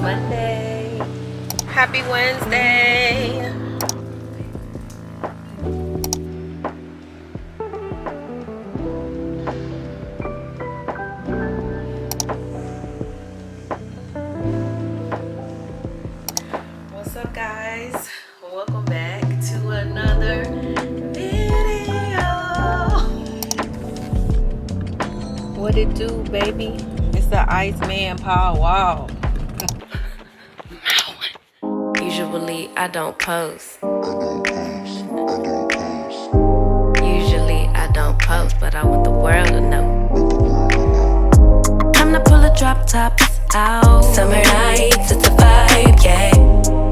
Monday. Happy Wednesday. What's up, guys? Welcome back to another video. What it do, baby? It's the Iceman Paul Wall. Usually I don't post. Usually I don't post, but I want the world to know. Time to pull the drop tops out. Summer nights, it's a vibe, yeah.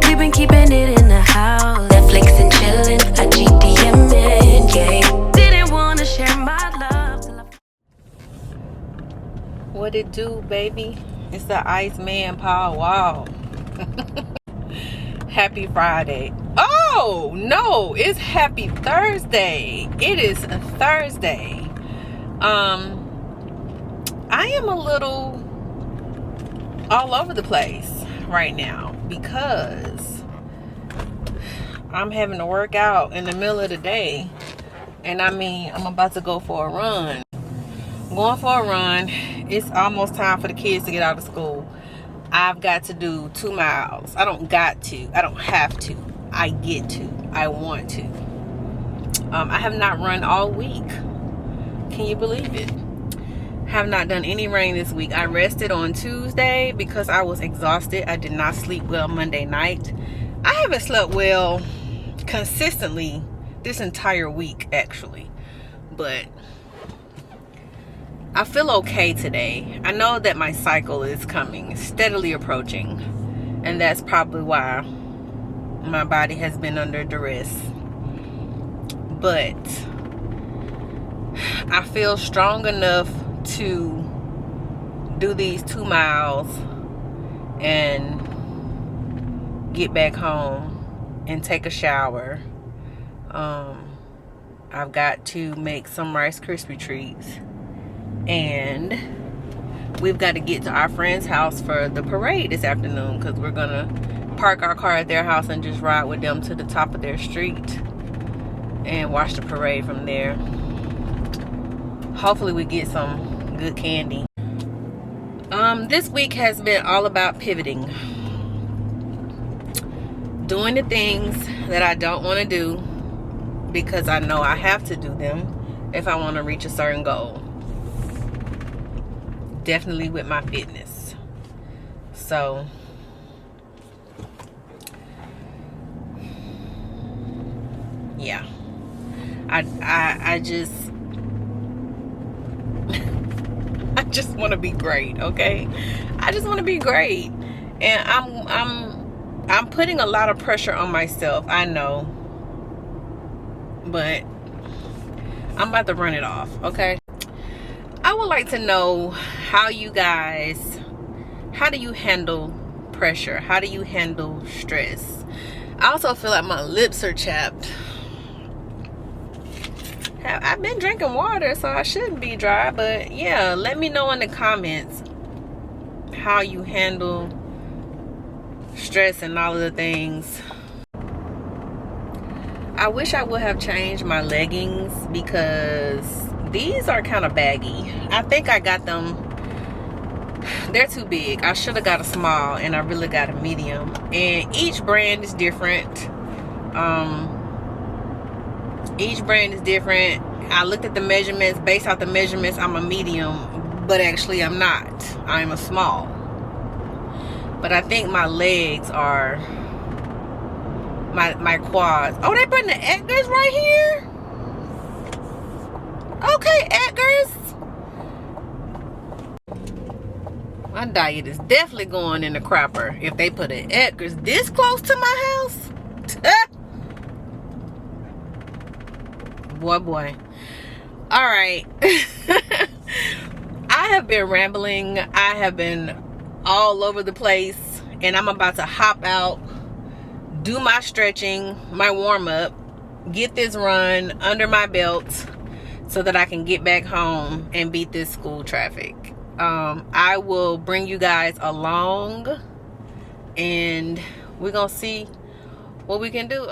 We've been keeping it in the house. Netflix and chillin', I GDM'in', yeah. Didn't wanna share my love till What it do, baby? It's the Iceman Paul Wall. Happy Friday. Oh no, it's happy Thursday. It is a Thursday. I am a little all over the place right now because I'm having to work out in the middle of the day, and I'm about to go for a run. Going for a run. It's almost time for the kids to get out of school. I've got to do 2 miles. I don't got to. I don't have to. I get to. I want to. I have not run all week. Can you believe it? Have not done any running this week. I rested on Tuesday because I was exhausted. I did not sleep well Monday night. I haven't slept well consistently this entire week, actually. But I feel okay today. I know that my cycle is coming, steadily approaching, and that's probably why my body has been under duress. But I feel strong enough to do these 2 miles and get back home and take a shower. I've got to make some Rice Krispie treats. And we've got to get to our friend's house for the parade this afternoon, because we're going to park our car at their house and just ride with them to the top of their street and watch the parade from there. Hopefully we get some good candy. This week has been all about pivoting. Doing the things that I don't want to do because I know I have to do them if I want to reach a certain goal. Definitely with my fitness. So yeah, I just I just want to be great, okay? I just want to be great, and I'm putting a lot of pressure on myself, I know, but I'm about to run it off, okay? I would like to know how do you handle pressure? How do you handle stress? I also feel like my lips are chapped. I've been drinking water, so I shouldn't be dry, but yeah, let me know in the comments how you handle stress and all of the things. I wish I would have changed my leggings because these are kind of baggy. I think I got them, they're too big. I should have got a small, and I really got a medium. And each brand is different. Each brand is different. I looked at the measurements. Based off the measurements, I'm a medium, but actually I'm not. I'm a small. But I think my legs are, my quads. Oh, they putting the Edgars right here? Okay, Edgars. My diet is definitely going in the crapper if they put an Edgars this close to my house. Boy. All right. I have been rambling. I have been all over the place, and I'm about to hop out, do my stretching, my warm-up, get this run under my belt so that I can get back home and beat this school traffic. I will bring you guys along and we're gonna see what we can do.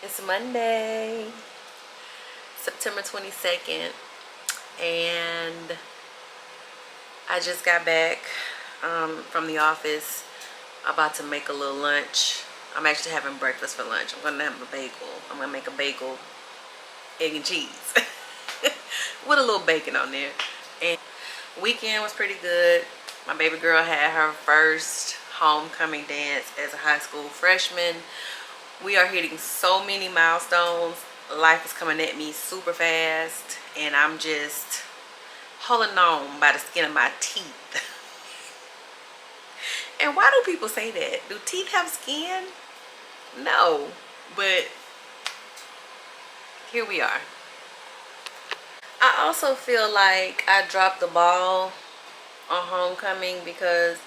It's Monday, September 22nd, and I just got back from the office. About to make a little lunch. I'm actually having breakfast for lunch. I'm gonna have a bagel. I'm gonna make a bagel, egg and cheese with a little bacon on there. And weekend was pretty good. My baby girl had her first homecoming dance as a high school freshman. We are hitting so many milestones. Life is coming at me super fast, and I'm just holding on by the skin of my teeth. And why do people say that? Do teeth have skin? No, but here we are. I also feel like I dropped the ball on homecoming because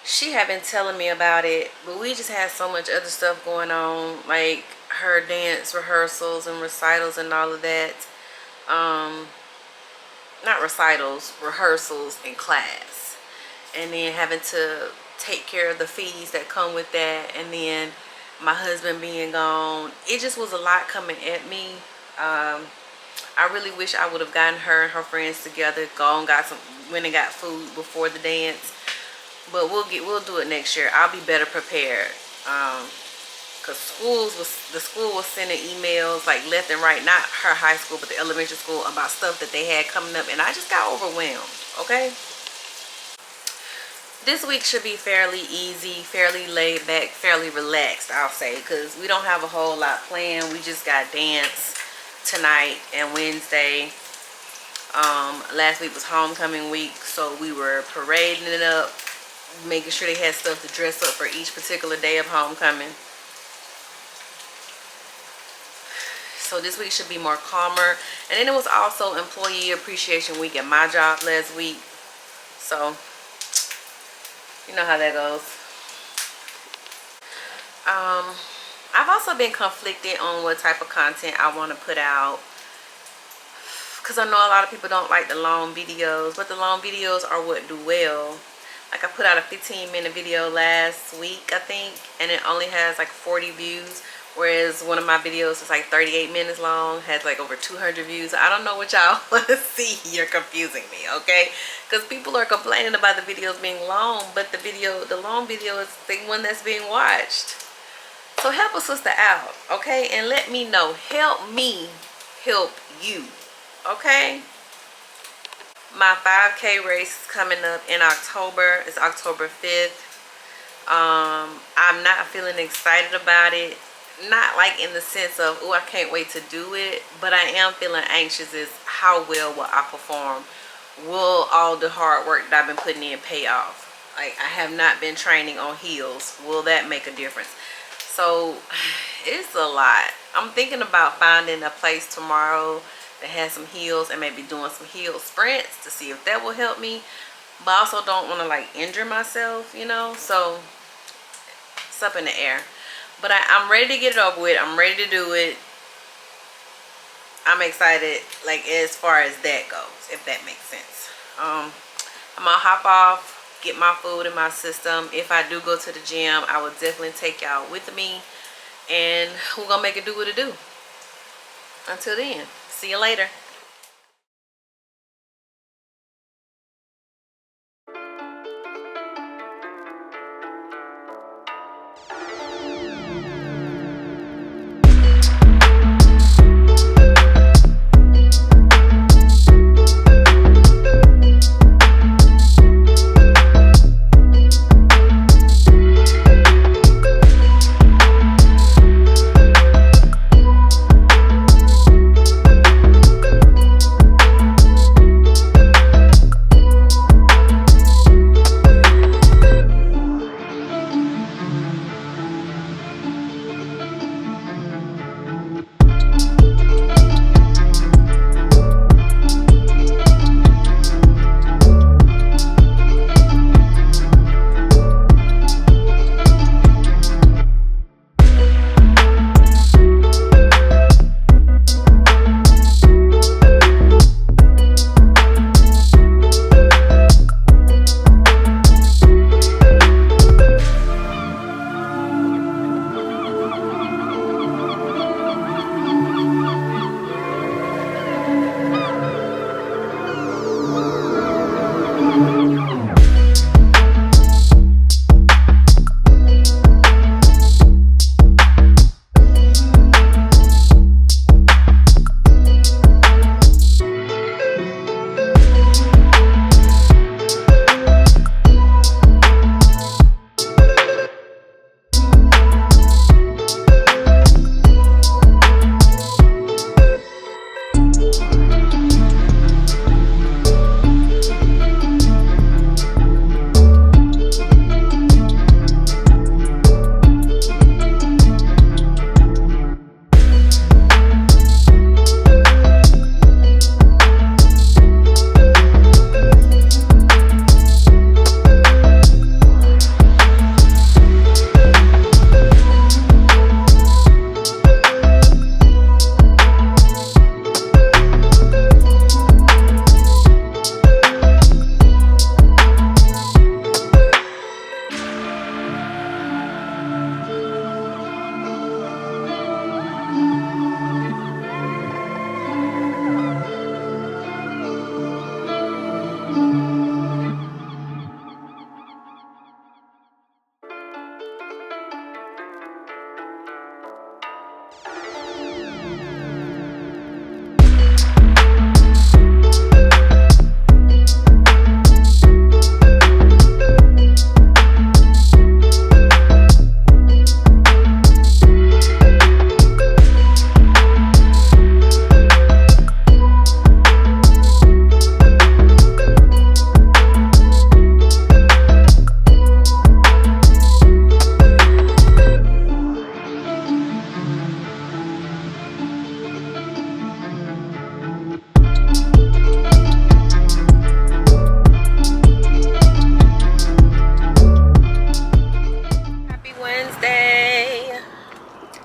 she had been telling me about it, but we just had so much other stuff going on, like her dance rehearsals and recitals and all of that. Not recitals, rehearsals in class, and then having to take care of the fees that come with that, and then my husband being gone. It just was a lot coming at me. I really wish I would have gotten her and her friends together, went and got food before the dance. But we'll do it next year. I'll be better prepared. Cause the school was sending emails like left and right, not her high school, but the elementary school, about stuff that they had coming up, and I just got overwhelmed. Okay. This week should be fairly easy, fairly laid back, fairly relaxed, I'll say, because we don't have a whole lot planned. We just got dance tonight and Wednesday. Last week was homecoming week, so we were parading it up, making sure they had stuff to dress up for each particular day of homecoming. So this week should be more calmer. And then it was also employee appreciation week at my job last week, so you know how that goes. I've also been conflicted on what type of content I want to put out, because I know a lot of people don't like the long videos, but the long videos are what do well. Like I put out a 15-minute video last week, I think, and it only has like 40 views. Whereas one of my videos is like 38 minutes long, has like over 200 views. I don't know what y'all want to see. You're confusing me, okay? Because people are complaining about the videos being long, but the long video is the one that's being watched. So help a sister out, okay? And let me know. Help me help you, okay? My 5K race is coming up in October. It's October 5th. I'm not feeling excited about it. Not like in the sense of, oh, I can't wait to do it, but I am feeling anxious as how well will I perform. Will all the hard work that I've been putting in pay off? Like, I have not been training on heels. Will that make a difference? So it's a lot. I'm thinking about finding a place tomorrow that has some heels and maybe doing some heel sprints to see if that will help me. But I also don't want to like injure myself, you know, so it's up in the air. But I'm ready to get it over with. I'm ready to do it. I'm excited, like, as far as that goes, if that makes sense. I'm gonna hop off, get my food in my system. If I do go to the gym, I will definitely take y'all with me, and we're gonna make it do what it do. Until then, see you later.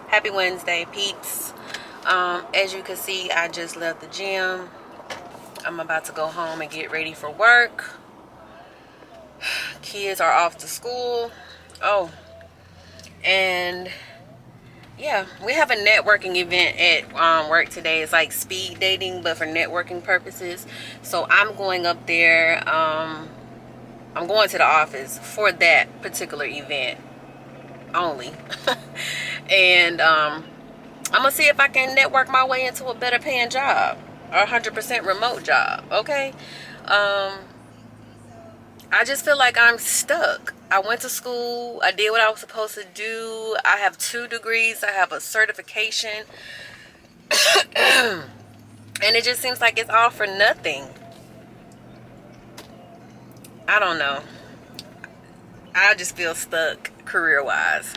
Happy Wednesday, peeps. As you can see, I just left the gym. I'm about to go home and get ready for work. Kids are off to school. Oh, and yeah, we have a networking event at work today. It's like speed dating, but for networking purposes. So I'm going up there. I'm going to the office for that particular event only. And I'm gonna see if I can network my way into a better paying job, or 100% remote job. Okay. I just feel like I'm stuck. I went to school. I did what I was supposed to do. I have 2 degrees. I have a certification. And it just seems like it's all for nothing. I don't know. I just feel stuck career-wise.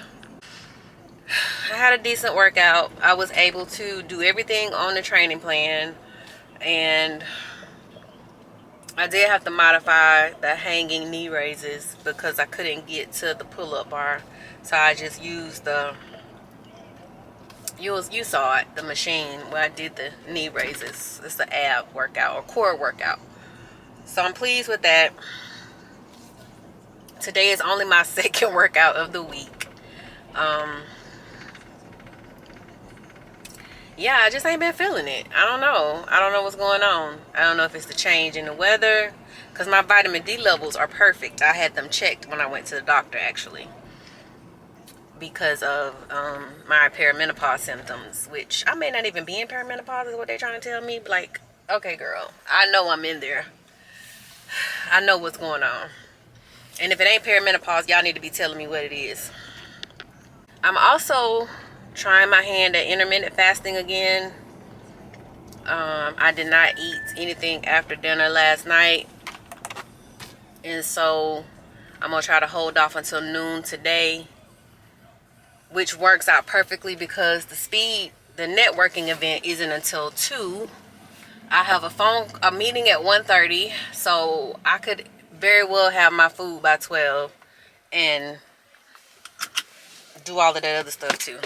I had a decent workout. I was able to do everything on the training plan. And I did have to modify the hanging knee raises because I couldn't get to the pull-up bar. So I just used you saw it, the machine where I did the knee raises. It's the ab workout or core workout. So I'm pleased with that. Today is only my second workout of the week. Yeah, I just ain't been feeling it. I don't know what's going on. I don't know if it's the change in the weather, because my vitamin D levels are perfect. I had them checked when I went to the doctor, actually, because of my perimenopause symptoms, which I may not even be in perimenopause is what they're trying to tell me. But like, okay, girl, I know I'm in there. I know what's going on. And if it ain't perimenopause, y'all need to be telling me what it is. I'm also trying my hand at intermittent fasting again. I did not eat anything after dinner last night, and so I'm gonna try to hold off until noon today, which works out perfectly because the networking event isn't until 2. I have a meeting at 1:30, so I could very well have my food by 12 and do all of that other stuff too.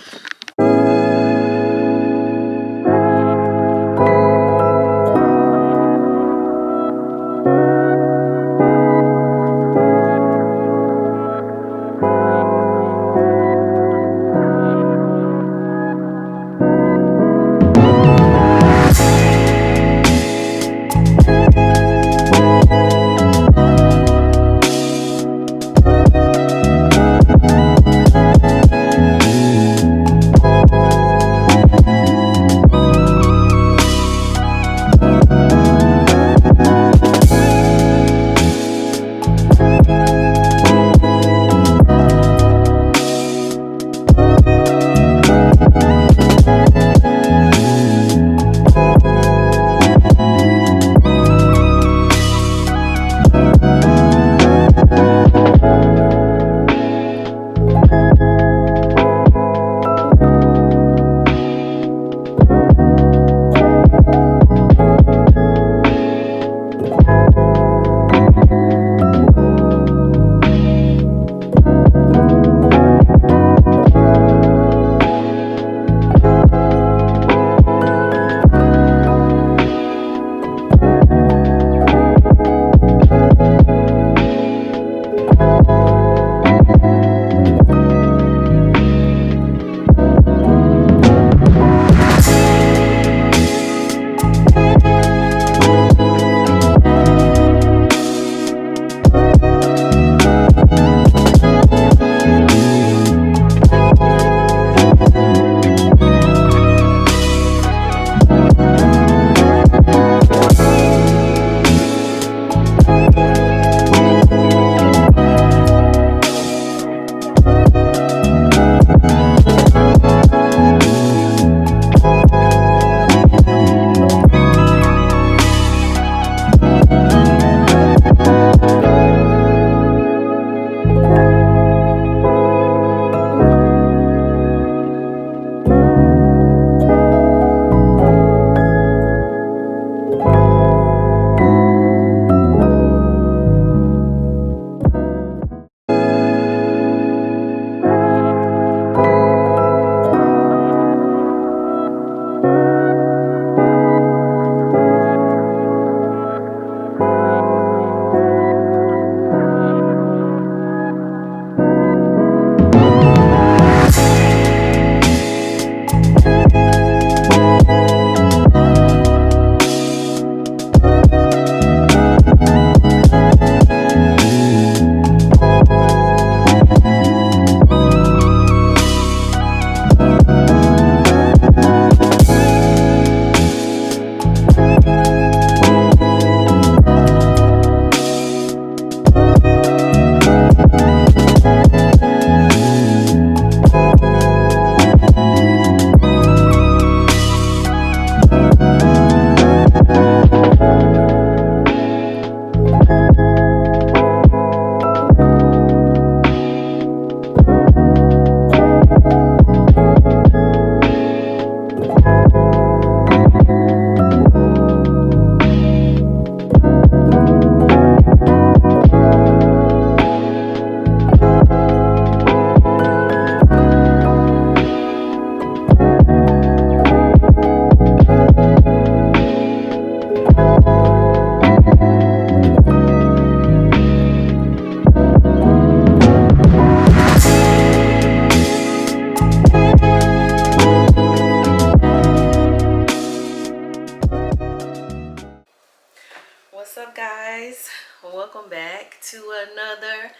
What's up, guys? Welcome back to another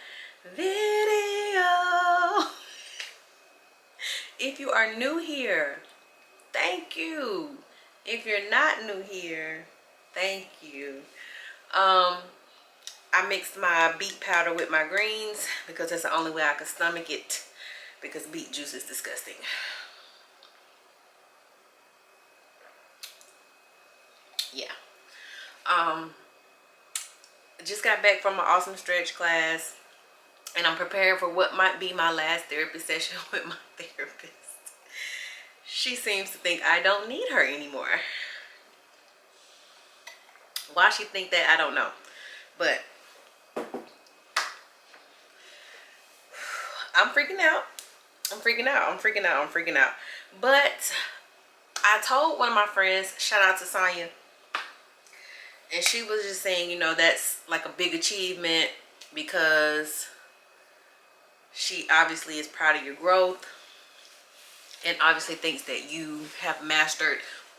video. If you are new here, thank you. If you're not new here, thank you. I mixed my beet powder with my greens because that's the only way I can stomach it, because beet juice is disgusting. Yeah. Just got back from an awesome stretch class, and I'm preparing for what might be my last therapy session with my therapist. She seems to think I don't need her anymore. Why she think that, I don't know. But I'm freaking out. I'm freaking out. I'm freaking out. I'm freaking out. But I told one of my friends, shout out to Sonya, and she was just saying, you know, that's like a big achievement because she obviously is proud of your growth and obviously thinks that you have mastered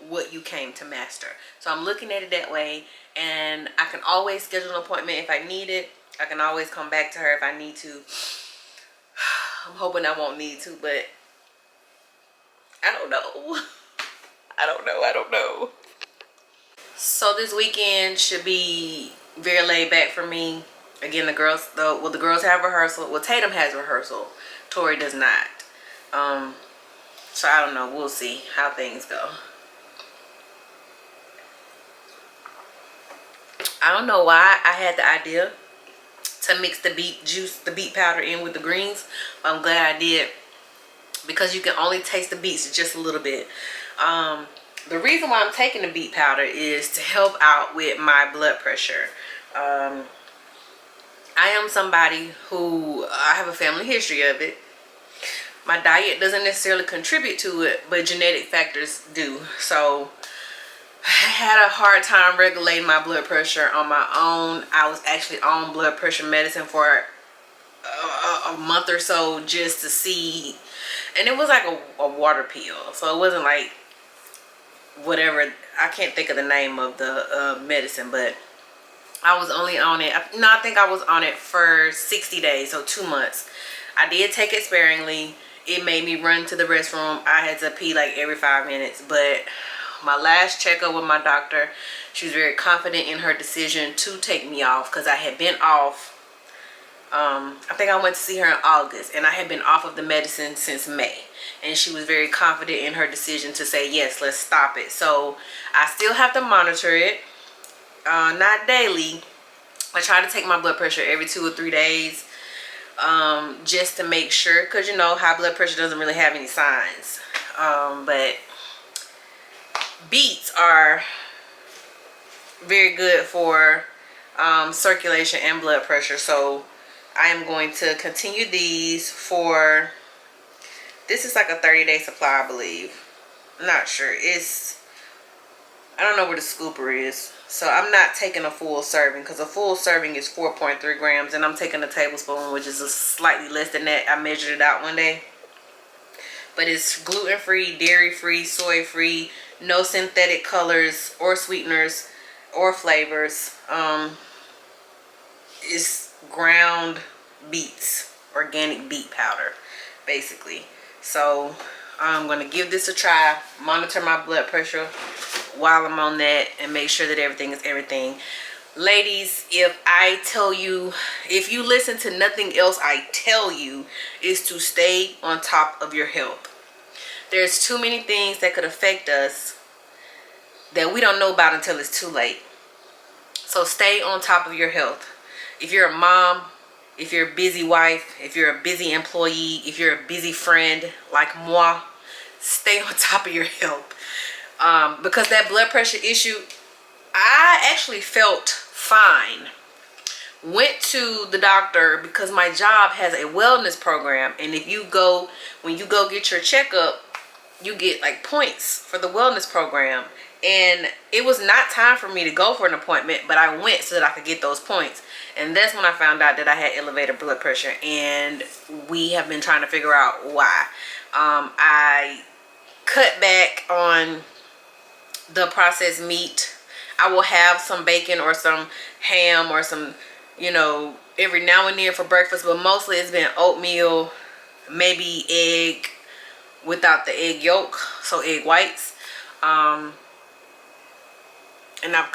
what you came to master. So I'm looking at it that way, and I can always schedule an appointment if I need it. I can always come back to her if I need to. I'm hoping I won't need to, but I don't know. I don't know. I don't know. So this weekend should be very laid back for me. Again, the girls have rehearsal. Well, Tatum has rehearsal. Tori does not. So I don't know. We'll see how things go. I don't know why I had the idea to mix the beet juice, the beet powder in with the greens. I'm glad I did, because you can only taste the beets just a little bit. The reason why I'm taking the beet powder is to help out with my blood pressure. I am somebody who, I have a family history of it. My diet doesn't necessarily contribute to it, but genetic factors do. So I had a hard time regulating my blood pressure on my own. I was actually on blood pressure medicine for a month or so just to see, and it was like a water pill, so it wasn't like whatever, I can't think of the name of the medicine, but I was only on it, no, I think I was on it for 60 days, so 2 months. I did take it sparingly. It made me run to the restroom. I had to pee like every 5 minutes, but my last checkup with my doctor, she was very confident in her decision to take me off, because I had been off, I think I went to see her in August, and I had been off of the medicine since May, and she was very confident in her decision to say, yes, let's stop it. So I still have to monitor it, not daily. I try to take my blood pressure every 2 or 3 days, just to make sure, because you know, high blood pressure doesn't really have any signs. But beets are very good for circulation and blood pressure, so I am going to continue these for, this is like a 30-day supply, I believe. I'm not sure. I don't know where the scooper is, so I'm not taking a full serving, because a full serving is 4.3 grams, and I'm taking a tablespoon, which is slightly less than that. I measured it out one day. But it's gluten-free, dairy-free, soy-free, no synthetic colors or sweeteners or flavors. It's ground beets, organic beet powder, basically. So I'm going to give this a try, monitor my blood pressure while I'm on that, and make sure that everything is everything. Ladies, if I tell you, if you listen to nothing else I tell you, is to stay on top of your health. There's too many things that could affect us that we don't know about until it's too late. So stay on top of your health. If you're a mom, if you're a busy wife, if you're a busy employee, if you're a busy friend like moi, stay on top of your health. Because that blood pressure issue, I actually felt fine. Went to the doctor because my job has a wellness program, and if you go, when you go get your checkup, you get like points for the wellness program. And it was not time for me to go for an appointment, but I went so that I could get those points. And that's when I found out that I had elevated blood pressure, and we have been trying to figure out why. I cut back on the processed meat. I will have some bacon or some ham or some, you know, every now and then for breakfast, but mostly it's been oatmeal, maybe egg without the egg yolk, so egg whites. And I've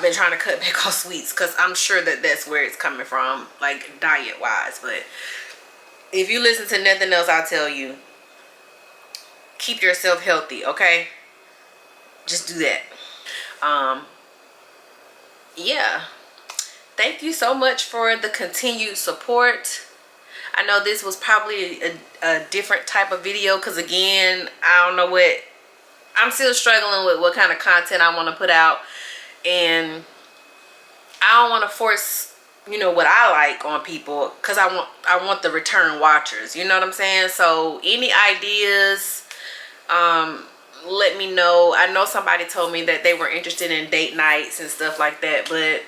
been trying to cut back on sweets because I'm sure that that's where it's coming from, like diet wise. But if you listen to nothing else, I'll tell you, keep yourself healthy, okay? Just do that. Yeah, thank you so much for the continued support. I know this was probably a different type of video because, again, I don't know what, I'm still struggling with what kind of content I want to put out, and I don't want to force, you know, what I like on people because I want the return watchers, you know what I'm saying? So any ideas, let me know. I know somebody told me that they were interested in date nights and stuff like that, but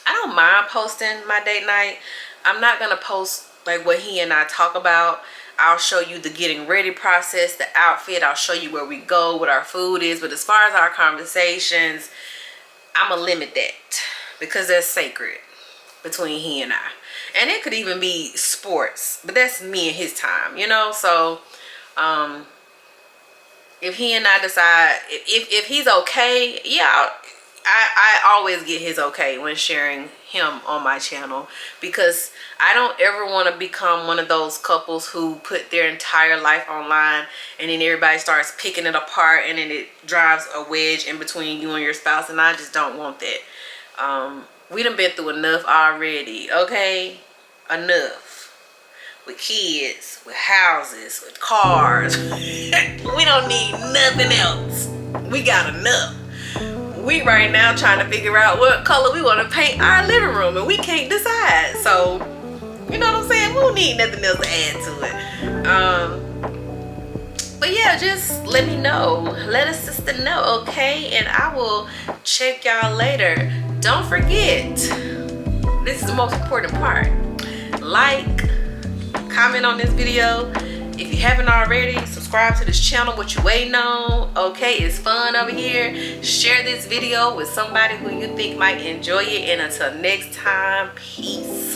I don't mind posting my date night. I'm not gonna post like what he and I talk about. I'll show you the getting ready process, the outfit. I'll show you where we go, what our food is. But as far as our conversations, I'm gonna limit that because that's sacred between he and I. And it could even be sports, but that's me and his time, you know? So if he and I decide, if he's okay, yeah, I always get his okay when sharing him on my channel, because I don't ever want to become one of those couples who put their entire life online and then everybody starts picking it apart and then it drives a wedge in between you and your spouse, and I just don't want that. We done been through enough already, okay? Enough. With kids, with houses, with cars. We don't need nothing else. We got enough. We right now trying to figure out what color we want to paint our living room, and we can't decide. So, you know what I'm saying? We don't need nothing else to add to it. But yeah, just let me know. Let a sister know, okay? And I will check y'all later. Don't forget, this is the most important part. Like, comment on this video. If you haven't already, subscribe to this channel. What you waiting on? Okay, it's fun over here. Share this video with somebody who you think might enjoy it. And until next time, peace.